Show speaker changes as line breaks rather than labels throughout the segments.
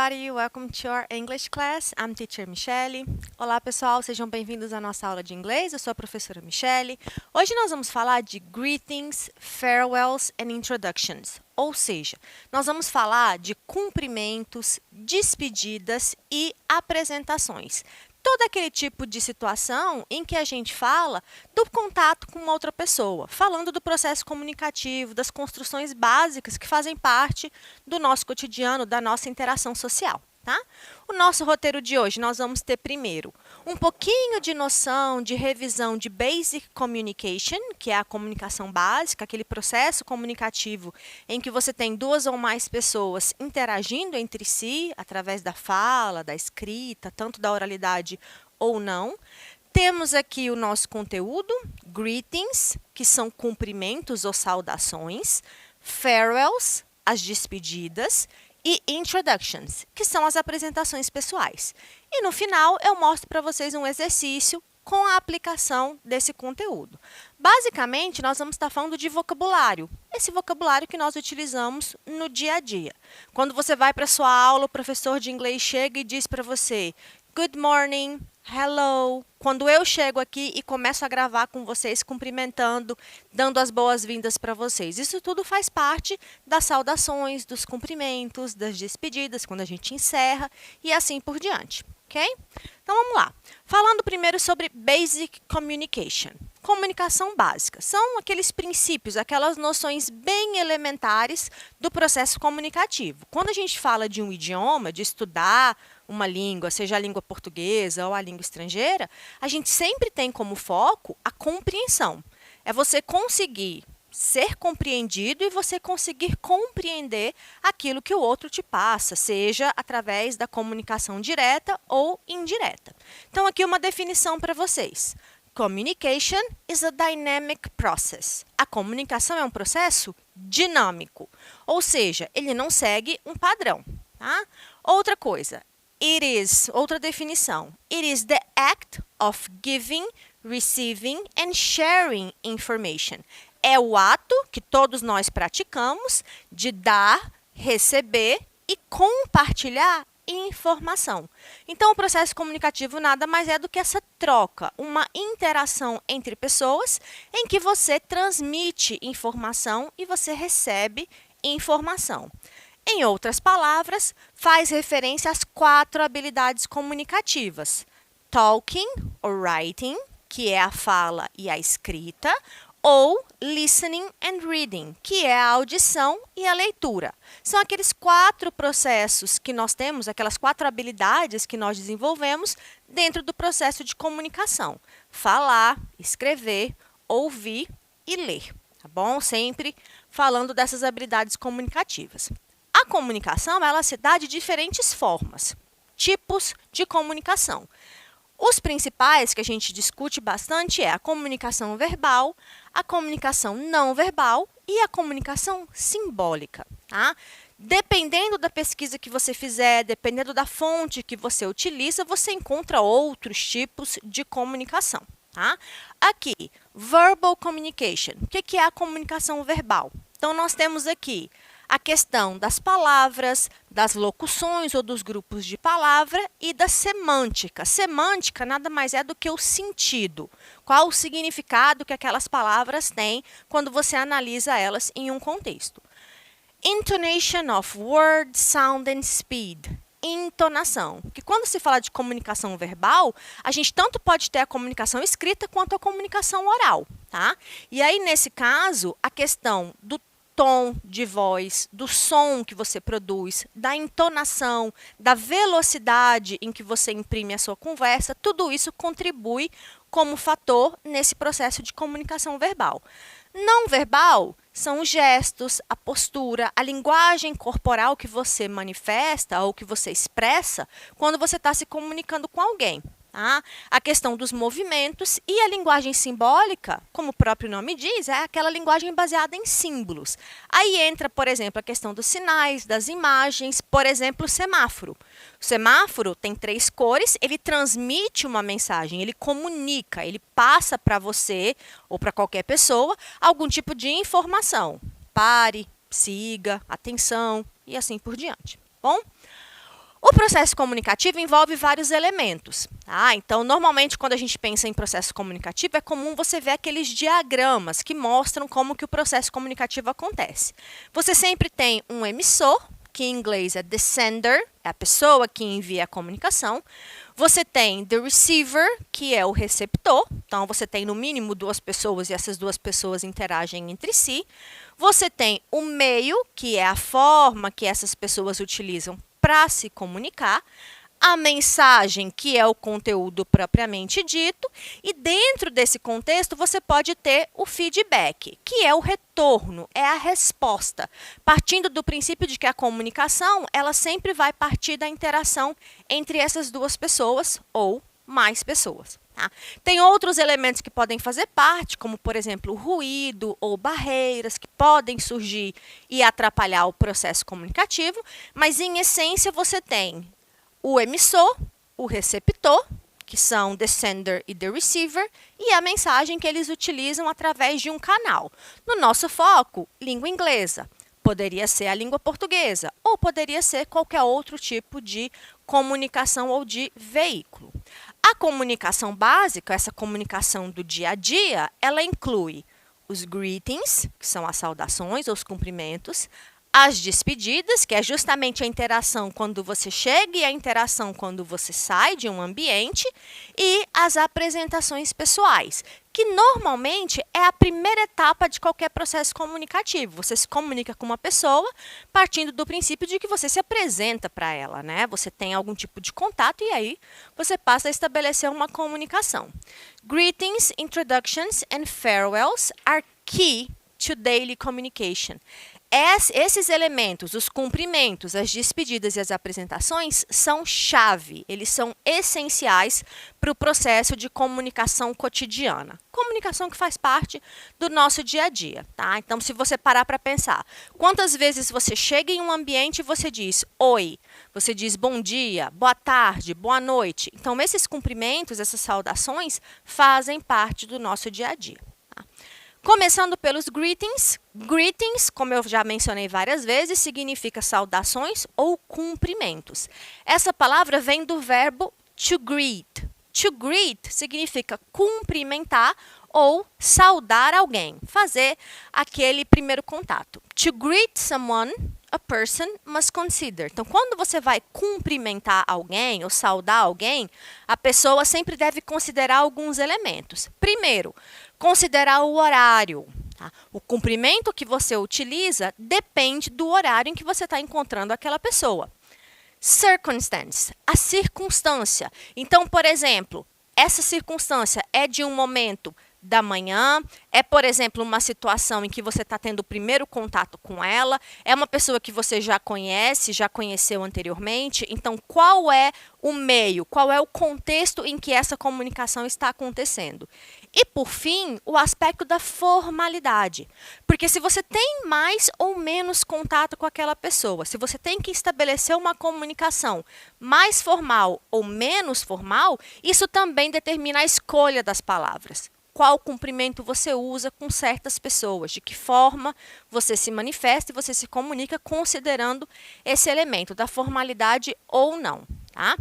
everybody, welcome to our English class. I'm teacher Michelle. Olá pessoal, sejam bem-vindos à nossa aula de inglês. Eu sou a professora Michelle. Hoje nós vamos falar de greetings, farewells and introductions. Ou seja, nós vamos falar de cumprimentos, despedidas e apresentações. Todo aquele tipo de situação em que a gente fala do contato com outra pessoa, falando do processo comunicativo, das construções básicas que fazem parte do nosso cotidiano, da nossa interação social. Tá? O nosso roteiro de hoje, nós vamos ter primeiro um pouquinho de noção, de revisão de Basic Communication, que é a comunicação básica, aquele processo comunicativo em que você tem duas ou mais pessoas interagindo entre si, através da fala, da escrita, tanto da oralidade ou não. Temos aqui o nosso conteúdo, greetings, que são cumprimentos ou saudações, farewells, as despedidas, e introductions, que são as apresentações pessoais. E no final eu mostro para vocês um exercício com a aplicação desse conteúdo. Basicamente, nós vamos estar falando de vocabulário, esse vocabulário que nós utilizamos no dia a dia. Quando você vai para a sua aula, o professor de inglês chega e diz para você good morning, hello. Quando eu chego aqui e começo a gravar com vocês, cumprimentando, dando as boas-vindas para vocês. Isso tudo faz parte das saudações, dos cumprimentos, das despedidas, quando a gente encerra e assim por diante, ok? Então, vamos lá. Falando primeiro sobre Basic Communication. Comunicação básica. São aqueles princípios, aquelas noções bem elementares do processo comunicativo. Quando a gente fala de um idioma, de estudar uma língua, seja a língua portuguesa ou a língua estrangeira, a gente sempre tem como foco a compreensão. É você conseguir ser compreendido e você conseguir compreender aquilo que o outro te passa, seja através da comunicação direta ou indireta. Então, aqui uma definição para vocês. Communication is a dynamic process. A comunicação é um processo dinâmico, ou seja, ele não segue um padrão. Tá? Outra coisa, outra definição. It is the act of giving, receiving and sharing information. É o ato que todos nós praticamos de dar, receber e compartilhar informação. Então, o processo comunicativo nada mais é do que essa troca, uma interação entre pessoas em que você transmite informação e você recebe informação. Em outras palavras, faz referência às 4 habilidades comunicativas. Talking ou writing, que é a fala e a escrita, ou listening and reading, que é a audição e a leitura. São aqueles 4 processos que nós temos, aquelas 4 habilidades que nós desenvolvemos dentro do processo de comunicação. Falar, escrever, ouvir e ler, tá bom? Sempre falando dessas habilidades comunicativas. A comunicação, ela se dá de diferentes formas, tipos de comunicação. Os principais que a gente discute bastante é a comunicação verbal, a comunicação não verbal e a comunicação simbólica. Tá? Dependendo da pesquisa que você fizer, dependendo da fonte que você utiliza, você encontra outros tipos de comunicação. Tá? Aqui, verbal communication. O que é a comunicação verbal? Então, nós temos aqui a questão das palavras, das locuções ou dos grupos de palavra e da semântica. Semântica nada mais é do que o sentido. Qual o significado que aquelas palavras têm quando você analisa elas em um contexto. Intonation of word, sound and speed. Entonação. Que quando se fala de comunicação verbal, a gente tanto pode ter a comunicação escrita quanto a comunicação oral. Tá? E aí, nesse caso, a questão do tom de voz, do som que você produz, da entonação, da velocidade em que você imprime a sua conversa, tudo isso contribui como fator nesse processo de comunicação verbal. Não verbal são os gestos, a postura, a linguagem corporal que você manifesta ou que você expressa quando você está se comunicando com alguém. Tá? A questão dos movimentos e a linguagem simbólica, como o próprio nome diz, é aquela linguagem baseada em símbolos. Aí entra, por exemplo, a questão dos sinais, das imagens, por exemplo, o semáforo. O semáforo tem 3 cores, ele transmite uma mensagem, ele comunica, ele passa para você ou para qualquer pessoa algum tipo de informação. Pare, siga, atenção e assim por diante. Bom? O processo comunicativo envolve vários elementos. Tá? Então, normalmente, quando a gente pensa em processo comunicativo, é comum você ver aqueles diagramas que mostram como que o processo comunicativo acontece. Você sempre tem um emissor, que em inglês é the sender, é a pessoa que envia a comunicação. Você tem the receiver, que é o receptor. Então, você tem no mínimo duas pessoas e essas duas pessoas interagem entre si. Você tem o meio, que é a forma que essas pessoas utilizam para se comunicar, a mensagem, que é o conteúdo propriamente dito, e dentro desse contexto você pode ter o feedback, que é o retorno, é a resposta, partindo do princípio de que a comunicação, ela sempre vai partir da interação entre essas duas pessoas ou mais pessoas. Tá? Tem outros elementos que podem fazer parte, como, por exemplo, o ruído ou barreiras que podem surgir e atrapalhar o processo comunicativo, mas, em essência, você tem o emissor, o receptor, que são the sender e the receiver, e a mensagem que eles utilizam através de um canal. No nosso foco, língua inglesa. Poderia ser a língua portuguesa, ou poderia ser qualquer outro tipo de comunicação ou de veículo. A comunicação básica, essa comunicação do dia a dia, ela inclui os greetings, que são as saudações ou os cumprimentos, as despedidas, que é justamente a interação quando você chega e a interação quando você sai de um ambiente, e as apresentações pessoais, que normalmente é a primeira etapa de qualquer processo comunicativo. Você se comunica com uma pessoa partindo do princípio de que você se apresenta para ela, né? Você tem algum tipo de contato e aí você passa a estabelecer uma comunicação. Greetings, introductions and farewells are key to daily communication. Esses elementos, os cumprimentos, as despedidas e as apresentações, são chave, eles são essenciais para o processo de comunicação cotidiana. Comunicação que faz parte do nosso dia a dia. Tá? Então, se você parar para pensar, quantas vezes você chega em um ambiente e você diz oi, você diz bom dia, boa tarde, boa noite. Então, esses cumprimentos, essas saudações, fazem parte do nosso dia a dia. Tá? Começando pelos greetings. Greetings, como eu já mencionei várias vezes, significa saudações ou cumprimentos. Essa palavra vem do verbo to greet. To greet significa cumprimentar ou saudar alguém, fazer aquele primeiro contato. To greet someone, a person must consider. Então, quando você vai cumprimentar alguém ou saudar alguém, a pessoa sempre deve considerar alguns elementos. Primeiro, considerar o horário. Tá? O cumprimento que você utiliza depende do horário em que você está encontrando aquela pessoa. Circumstance, a circunstância. Então, por exemplo, essa circunstância é de um momento da manhã, é, por exemplo, uma situação em que você está tendo o primeiro contato com ela, é uma pessoa que você já conhece, já conheceu anteriormente, então qual é o meio, qual é o contexto em que essa comunicação está acontecendo? E, por fim, o aspecto da formalidade, porque se você tem mais ou menos contato com aquela pessoa, se você tem que estabelecer uma comunicação mais formal ou menos formal, isso também determina a escolha das palavras. Qual cumprimento você usa com certas pessoas, de que forma você se manifesta e você se comunica considerando esse elemento da formalidade ou não, tá?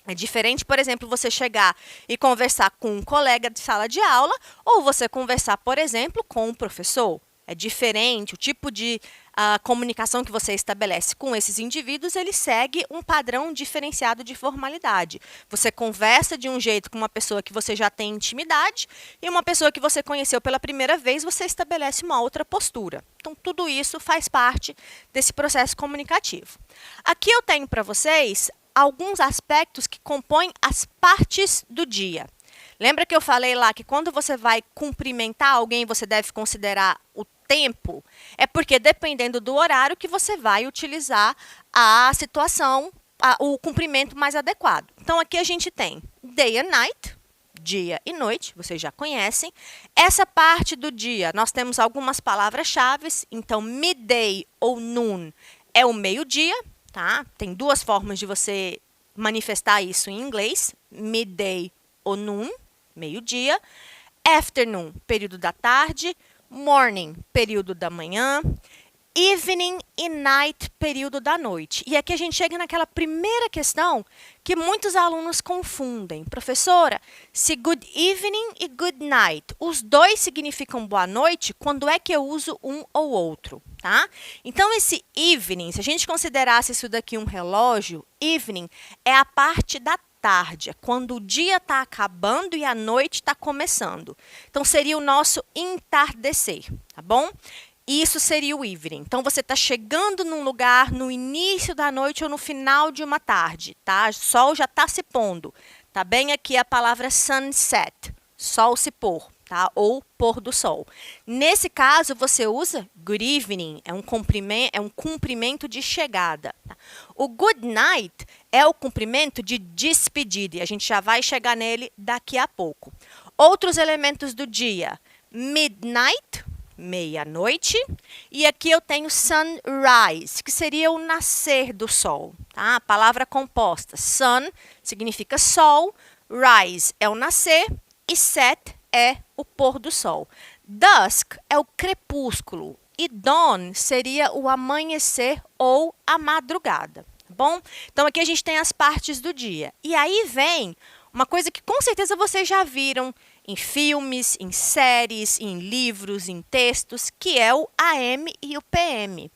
É diferente, por exemplo, você chegar e conversar com um colega de sala de aula ou você conversar, por exemplo, com um professor. É diferente, o tipo de comunicação que você estabelece com esses indivíduos, ele segue um padrão diferenciado de formalidade. Você conversa de um jeito com uma pessoa que você já tem intimidade e uma pessoa que você conheceu pela primeira vez, você estabelece uma outra postura. Então, tudo isso faz parte desse processo comunicativo. Aqui eu tenho para vocês alguns aspectos que compõem as partes do dia. Lembra que eu falei lá que quando você vai cumprimentar alguém, você deve considerar o tempo? É porque dependendo do horário que você vai utilizar a situação, o cumprimento mais adequado. Então, aqui a gente tem day and night, dia e noite, vocês já conhecem. Essa parte do dia, nós temos algumas palavras-chave. Então, midday ou noon é o meio-dia. Tá? Tem duas formas de você manifestar isso em inglês. Midday ou noon, meio-dia. Afternoon, período da tarde. Morning, período da manhã. evening e night, período da noite. E aqui a gente chega naquela primeira questão que muitos alunos confundem. Professora, se good evening e good night, os dois significam boa noite, quando é que eu uso um ou outro? Tá? Então, esse evening, se a gente considerasse isso daqui um relógio, evening é a parte da tarde, é quando o dia está acabando e a noite está começando. Então, seria o nosso entardecer, tá bom? Isso seria o evening. Então, você está chegando num lugar no início da noite ou no final de uma tarde, tá? O sol já está se pondo. Tá bem aqui a palavra sunset, sol se pôr, tá? Ou pôr do sol. Nesse caso, você usa good evening, é um cumprimento de chegada. Tá? O good night é o cumprimento de despedida, e a gente já vai chegar nele daqui a pouco. Outros elementos do dia, midnight, meia-noite, e aqui eu tenho sunrise, que seria o nascer do sol, tá? A palavra composta, sun significa sol, rise é o nascer e set é o pôr do sol. Dusk é o crepúsculo e dawn seria o amanhecer ou a madrugada, tá bom? Então aqui a gente tem as partes do dia. E aí vem uma coisa que com certeza vocês já viram em filmes, em séries, em livros, em textos, que é o AM e o PM.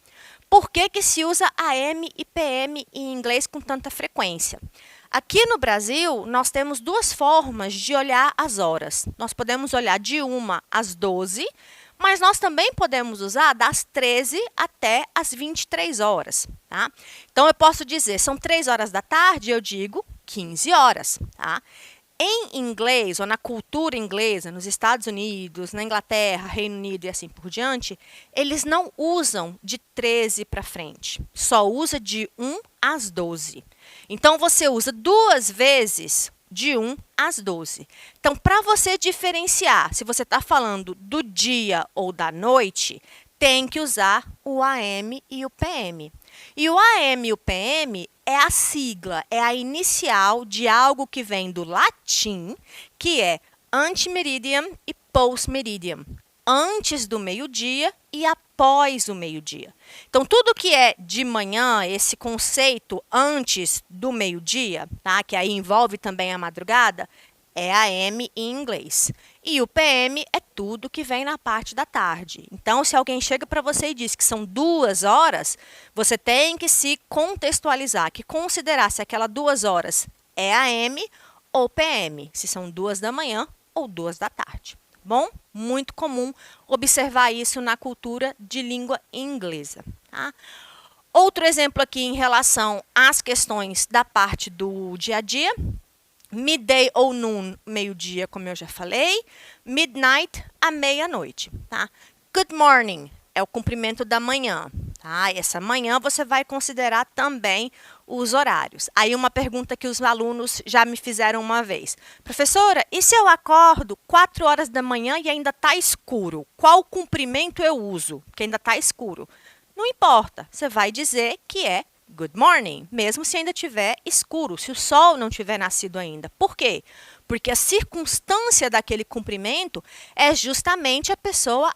Por que que se usa AM e PM em inglês com tanta frequência? Aqui no Brasil, nós temos duas formas de olhar as horas. Nós podemos olhar de 1 às 12, mas nós também podemos usar das 13 até as 23 horas. Tá? Então, eu posso dizer, são 3 horas da tarde, eu digo 15 horas. Tá? Em inglês, ou na cultura inglesa, nos Estados Unidos, na Inglaterra, Reino Unido e assim por diante, eles não usam de 13 para frente, só usa de 1 às 12. Então, você usa 2 vezes de 1 às 12. Então, para você diferenciar se você está falando do dia ou da noite, tem que usar o AM e o PM. E o AM e o PM é a sigla, é a inicial de algo que vem do latim, que é antemeridium e postmeridium, antes do meio-dia e após o meio-dia. Então, tudo que é de manhã, esse conceito antes do meio-dia, tá? Que aí envolve também a madrugada, é AM em inglês. E o PM é tudo que vem na parte da tarde. Então, se alguém chega para você e diz que são 2 horas, você tem que se contextualizar, que considerar se aquela 2 horas é AM ou PM, se são 2 da manhã ou 2 da tarde. Bom, muito comum observar isso na cultura de língua inglesa. Tá? Outro exemplo aqui em relação às questões da parte do dia a dia. Midday ou noon, meio-dia, como eu já falei. Midnight, à meia-noite. Tá? Good morning é o cumprimento da manhã. Tá? Essa manhã você vai considerar também os horários. Aí uma pergunta que os alunos já me fizeram uma vez. Professora, e se eu acordo 4 horas da manhã e ainda está escuro? Qual cumprimento eu uso? Porque ainda está escuro. Não importa, você vai dizer que é good morning, mesmo se ainda estiver escuro, se o sol não tiver nascido ainda. Por quê? Porque a circunstância daquele cumprimento é justamente a pessoa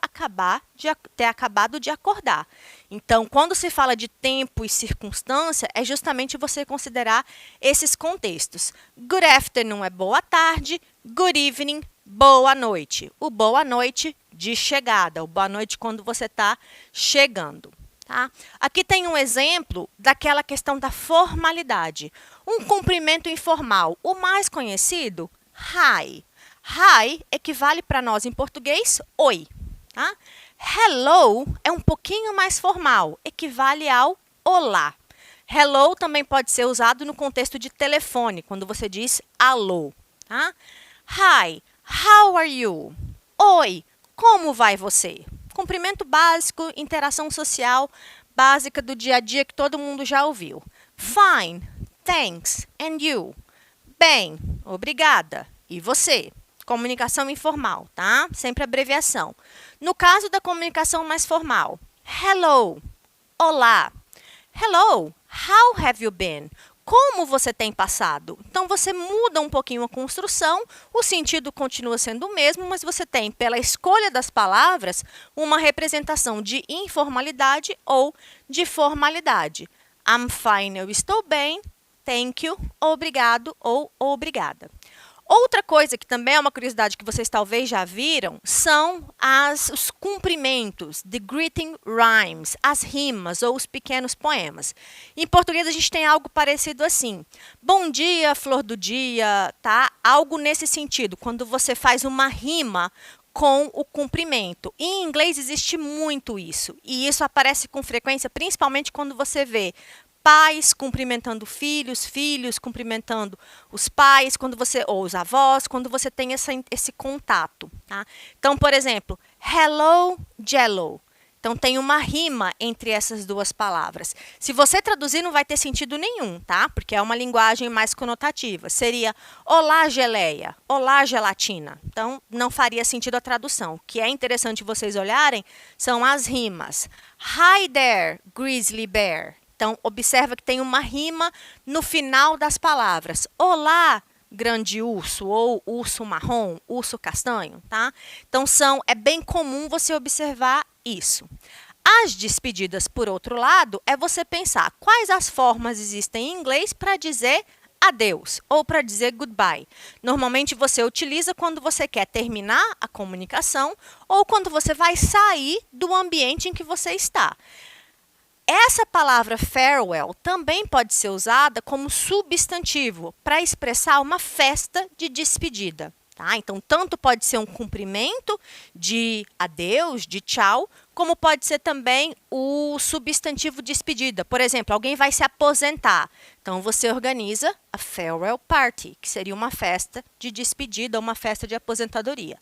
ter acabado de acordar. Então, quando se fala de tempo e circunstância, é justamente você considerar esses contextos. Good afternoon é boa tarde, good evening, boa noite. O boa noite de chegada, o boa noite quando você está chegando. Tá? Aqui tem um exemplo daquela questão da formalidade. Um cumprimento informal, o mais conhecido, hi. Hi equivale para nós em português, oi. Tá? Hello é um pouquinho mais formal, equivale ao olá. Hello também pode ser usado no contexto de telefone, quando você diz alô. Tá? Hi, how are you? Oi, como vai você? Cumprimento básico, interação social básica do dia a dia que todo mundo já ouviu. Fine, thanks, and you? Bem, obrigada. E você? Comunicação informal, tá? Sempre abreviação. No caso da comunicação mais formal, hello, olá. Hello, how have you been? como você tem passado? Então, você muda um pouquinho a construção, o sentido continua sendo o mesmo, mas você tem, pela escolha das palavras, uma representação de informalidade ou de formalidade. I'm fine, eu estou bem. Thank you, obrigado ou obrigada. Outra coisa que também é uma curiosidade que vocês talvez já viram são os cumprimentos, the greeting rhymes, as rimas ou os pequenos poemas. Em português a gente tem algo parecido assim. Bom dia, flor do dia, tá? Algo nesse sentido, quando você faz uma rima com o cumprimento. Em inglês existe muito isso, e isso aparece com frequência, principalmente quando você vê pais cumprimentando filhos, filhos cumprimentando os pais, ou os avós, quando você tem esse contato. Tá? Então, por exemplo, hello, jello. Então, tem uma rima entre essas duas palavras. Se você traduzir, não vai ter sentido nenhum, tá? Porque é uma linguagem mais conotativa. Seria olá, geleia, olá, gelatina. Então, não faria sentido a tradução. O que é interessante vocês olharem são as rimas. Hi there, grizzly bear. Então, observa que tem uma rima no final das palavras. Olá, grande urso, ou urso marrom, urso castanho, tá? Então, é bem comum você observar isso. As despedidas, por outro lado, é você pensar quais as formas existem em inglês para dizer adeus ou para dizer goodbye. Normalmente, você utiliza quando você quer terminar a comunicação ou quando você vai sair do ambiente em que você está. Essa palavra farewell também pode ser usada como substantivo para expressar uma festa de despedida. Tá? Então, tanto pode ser um cumprimento de adeus, de tchau, como pode ser também o substantivo despedida. Por exemplo, alguém vai se aposentar. Então, você organiza a farewell party, que seria uma festa de despedida, uma festa de aposentadoria.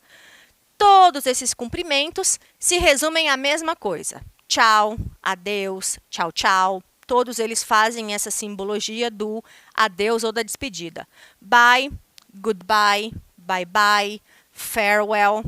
Todos esses cumprimentos se resumem à mesma coisa. Tchau, adeus, tchau, tchau. Todos eles fazem essa simbologia do adeus ou da despedida. Bye, goodbye, bye-bye, farewell.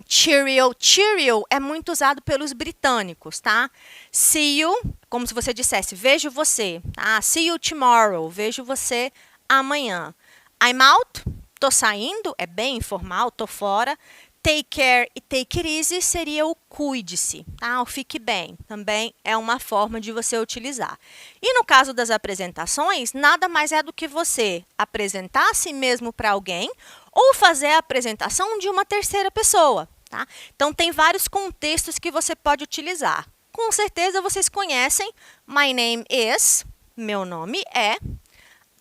Cheerio. Cheerio é muito usado pelos britânicos, tá? See you, como se você dissesse, vejo você. Tá? See you tomorrow, vejo você amanhã. I'm out, tô saindo, é bem informal, tô fora. Take care e take it easy seria o cuide-se, tá? O fique bem, também é uma forma de você utilizar. E no caso das apresentações, nada mais é do que você apresentar a si mesmo para alguém ou fazer a apresentação de uma terceira pessoa, tá? Então, tem vários contextos que você pode utilizar. Com certeza, vocês conhecem my name is, meu nome é,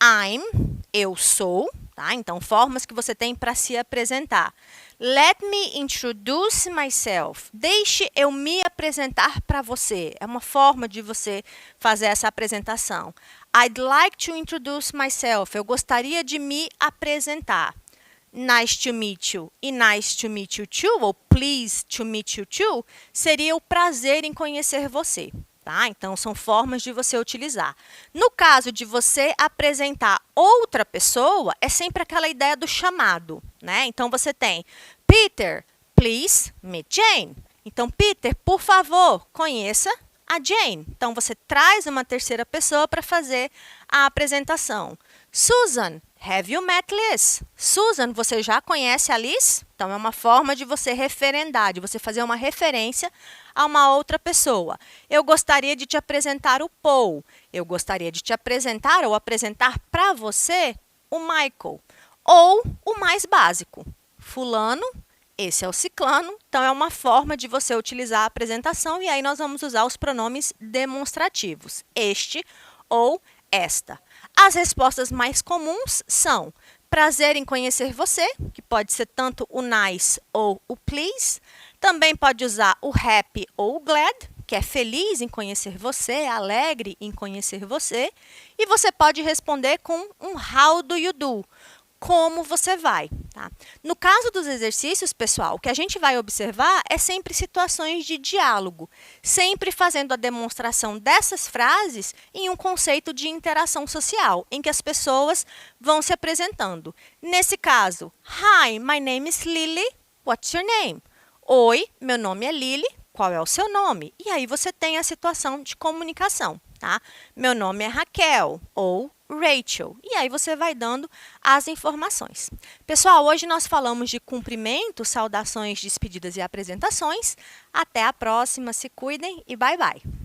I'm, eu sou, tá? Então, formas que você tem para se apresentar. Let me introduce myself. Deixe eu me apresentar para você. É uma forma de você fazer essa apresentação. I'd like to introduce myself. Eu gostaria de me apresentar. Nice to meet you e nice to meet you too, ou pleased to meet you too, seria o prazer em conhecer você. Tá? Então, são formas de você utilizar. No caso de você apresentar outra pessoa, é sempre aquela ideia do chamado. Né? Então, você tem Peter, please meet Jane. Então, Peter, por favor, conheça a Jane. Então, você traz uma terceira pessoa para fazer a apresentação. Susan, have you met Liz? Susan, você já conhece a Liz? Então, é uma forma de você referendar, de você fazer uma referência a uma outra pessoa. Eu gostaria de te apresentar o Paul. Eu gostaria de te apresentar ou apresentar para você o Michael. Ou o mais básico, fulano, esse é o ciclano. Então, é uma forma de você utilizar a apresentação e aí nós vamos usar os pronomes demonstrativos, este ou esta. As respostas mais comuns são prazer em conhecer você, que pode ser tanto o nice ou o please. Também pode usar o happy ou o glad, que é feliz em conhecer você, alegre em conhecer você. E você pode responder com um how do you do? Como você vai? Tá? No caso dos exercícios, pessoal, o que a gente vai observar é sempre situações de diálogo, sempre fazendo a demonstração dessas frases em um conceito de interação social, em que as pessoas vão se apresentando. Nesse caso, Hi, my name is Lily, what's your name? Oi, meu nome é Lily, qual é o seu nome? E aí você tem a situação de comunicação. tá? Meu nome é Raquel ou Rachel. E aí você vai dando as informações. Pessoal, hoje nós falamos de cumprimentos, saudações, despedidas e apresentações. Até a próxima, se cuidem e bye bye!